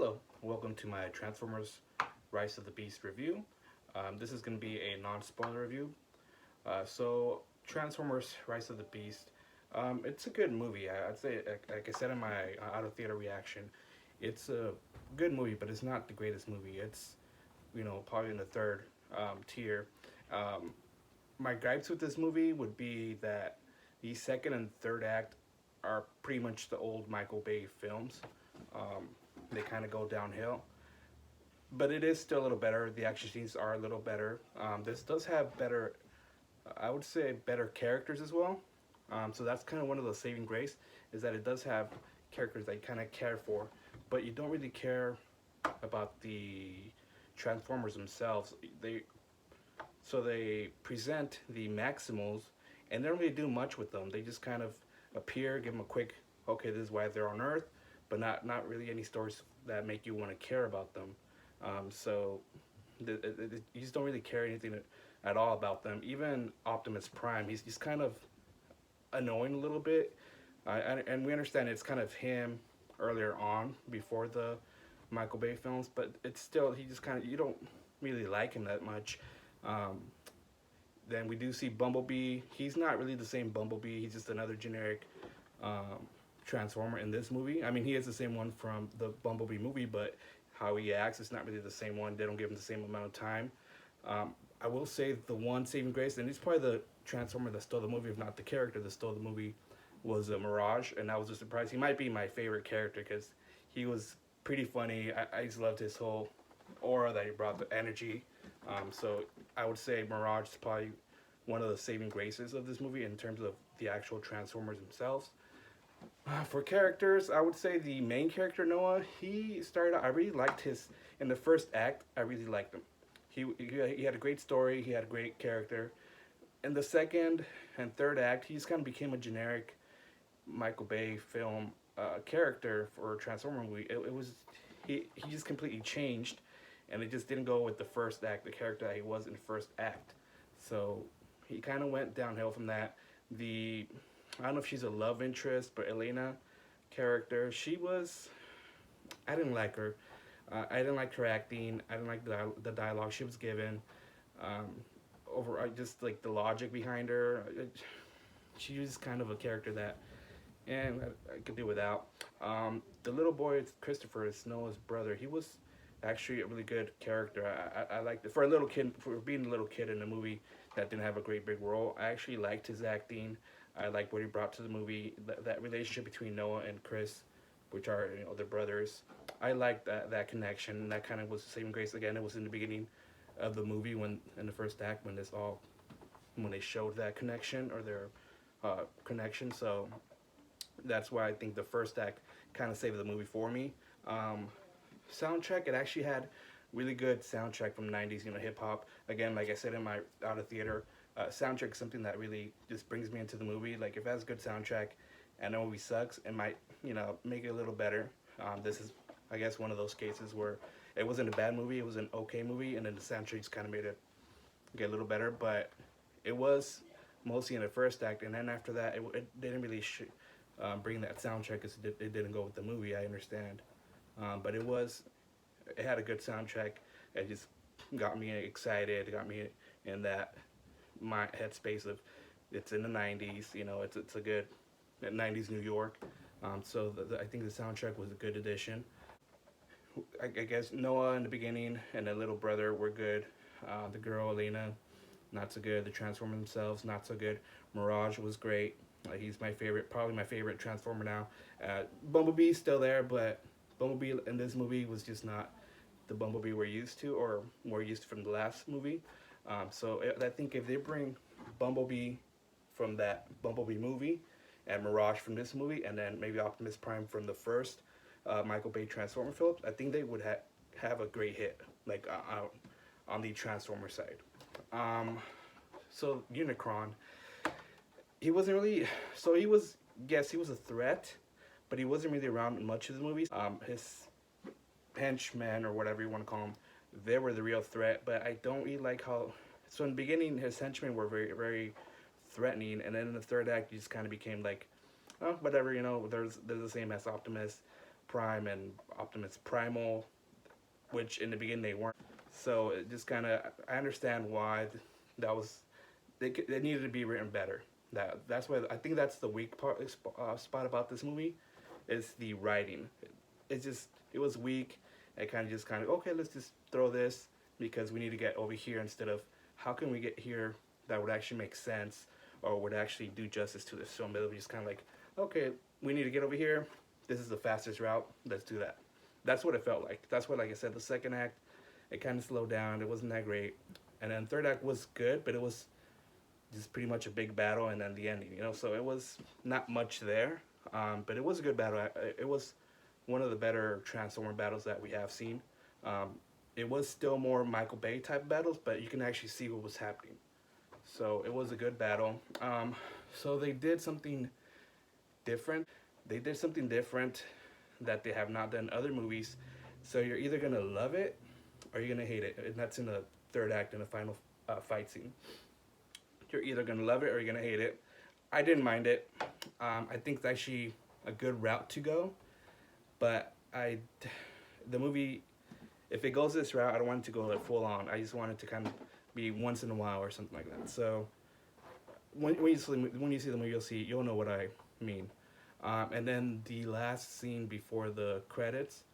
Hello, welcome to my Transformers Rise of the Beast review. This is going to be a non-spoiler review. Transformers Rise of the Beast, it's a good movie. I'd say, like I said in my out of theater reaction, it's a good movie, but it's not the greatest movie. It's, probably in the third tier. Um, my gripes with this movie would be that the second and third act are pretty much the old Michael Bay films. Um, they kind of go downhill, but it is still a little better. The action scenes are a little better. This does have better, I would say, better characters as well. So that's kind of one of the saving grace is that it does have characters that you kind of care for, but you don't really care about the Transformers themselves. They present the Maximals, and they don't really do much with them. They just kind of appear, give them a quick, okay, this is why they're on Earth, but not really any stories that make you want to care about them. So you just don't really care anything at all about them. Even Optimus Prime, he's kind of annoying a little bit, and we understand it's kind of him earlier on before the Michael Bay films, but it's still he just kind of you don't really like him that much. Um, then we do see Bumblebee. He's not really the same Bumblebee. He's just another generic Transformer in this movie. I mean, he is the same one from the Bumblebee movie, but how he acts is not really the same one. They don't give him the same amount of time. I will say the one saving grace, and he's probably the Transformer that stole the movie, if not the character that stole the movie, was Mirage, and that was a surprise. He might be my favorite character because he was pretty funny. I just loved his whole aura that he brought, the energy. So I would say Mirage is probably one of the saving graces of this movie in terms of the actual Transformers themselves. For characters, I would say the main character Noah. He started out. I really liked his in the first act. I really liked him. He had a great story. He had a great character. In the second and third act, he just kind of became a generic Michael Bay film character for a Transformer movie. It was he just completely changed, and it just didn't go with the first act, the character that he was in the first act. So he kind of went downhill from that. The I don't know if she's a love interest, but Elena character, I didn't like her. I didn't like her acting. I didn't like the dialogue she was given. Um, I just like the logic behind her. She was kind of a character that, and I could do without. The little boy, Christopher, is Noah's brother. He was actually a really good character. I liked it for a little kid, for being a little kid in a movie that didn't have a great big role. I actually liked his acting. I liked what he brought to the movie. That relationship between Noah and Chris, which are their brothers. I liked that connection. That kind of was the same grace again. It was in the beginning of the movie when in the first act when they showed that connection or their connection. So that's why I think the first act kind of saved the movie for me. Soundtrack, it actually had really good soundtrack from 90s, hip hop. Again, like I said in my out of theater, soundtrack is something that really just brings me into the movie. Like if it has a good soundtrack and the movie sucks, it might, make it a little better. This is, I guess, one of those cases where it wasn't a bad movie, it was an okay movie, and then the soundtrack just kind of made it get a little better. But it was mostly in the first act, and then after that, it didn't really bring that soundtrack because it didn't go with the movie. I understand, but it had a good soundtrack. It just got me excited. It got me in that my headspace of it's in the 90s. It's a good 90s New York. I think the soundtrack was a good addition. I guess Noah in the beginning and the little brother were good. The girl Elena, not so good. The Transformers themselves, not so good. Mirage was great. He's my favorite, probably my favorite Transformer now. Bumblebee's still there, but Bumblebee in this movie was just not the Bumblebee we're used to, or more used to from the last movie. I think if they bring Bumblebee from that Bumblebee movie and Mirage from this movie, and then maybe Optimus Prime from the first Michael Bay Transformer films, I think they would have a great hit, like on the Transformer side. Unicron, he wasn't really. So he was. Yes, he was a threat, but he wasn't really around in much of the movies. His henchmen or whatever you want to call them, they were the real threat. But I don't really like how. So in the beginning, his henchmen were very very threatening, and then in the third act, he just kind of became like, oh, whatever. They're the same as Optimus. Prime and Optimus Primal, which in the beginning they weren't. So it just kind of, I understand why that was, they needed to be written better. That's why I think that's the weak spot about this movie, is the writing. It was weak. It kind of okay, let's just throw this because we need to get over here, instead of how can we get here that would actually make sense or would actually do justice to this film. It was just kind of like, okay, we need to get over here. This is the fastest route. Let's do that. That's what it felt like. That's what, like I said, the second act, it kind of slowed down. It wasn't that great. And then third act was good, but it was just pretty much a big battle, and then the ending, you know. So it was not much there, but it was a good battle. It was one of the better Transformer battles that we have seen. It was still more Michael Bay type battles, but you can actually see what was happening. So it was a good battle. So they did something different. They did something different that they have not done in other movies. So you're either gonna love it or you're gonna hate it, and that's in the third act, in the final fight scene. You're either gonna love it or you're gonna hate it. I didn't mind it. I think it's actually a good route to go, but the movie, if it goes this route, I don't want it to go like full on. I just want it to kind of be once in a while or something like that. So when you see the movie, you'll know what I mean. And then the last scene before the credits,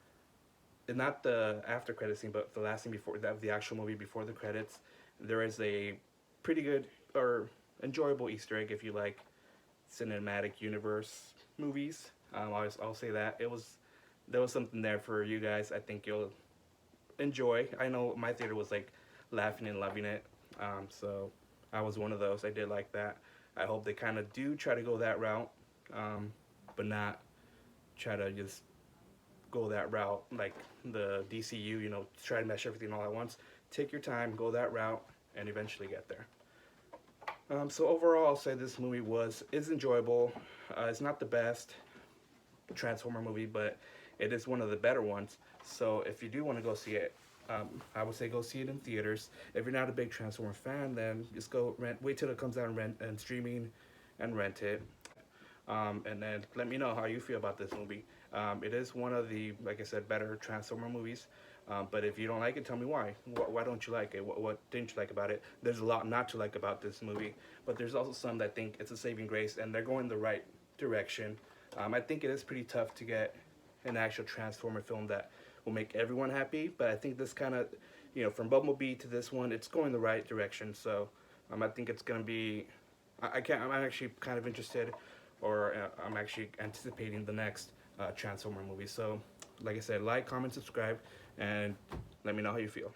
not the after credit scene, but the last scene before the actual movie before the credits, there is a pretty good or enjoyable Easter egg if you like cinematic universe movies. I'll say that there was something there for you guys. I think you'll enjoy. I know my theater was like laughing and loving it. So I was one of those. I did like that. I hope they kind of do try to go that route, but not try to just go that route like the DCU, you know, try to mesh everything all at once. Take your time, go that route, and eventually get there. So overall, I'll say this movie is enjoyable. It's not the best Transformer movie, but it is one of the better ones. So if you do want to go see it, I would say go see it in theaters. If you're not a big Transformer fan, then just go wait till it comes out and streaming, and rent it. And then let me know how you feel about this movie. It is one of the, like I said, better Transformer movies. But if you don't like it, tell me why. Why don't you like it? What didn't you like about it? There's a lot not to like about this movie, but there's also some that think it's a saving grace, and they're going the right direction. I think it is pretty tough to get an actual Transformer film that will make everyone happy, but I think this kind of, you know, from Bumblebee to this one, it's going the right direction. So I think it's going to be, I'm actually kind of interested, or I'm actually anticipating the next Transformer movie. So like I said, like, comment, subscribe, and let me know how you feel.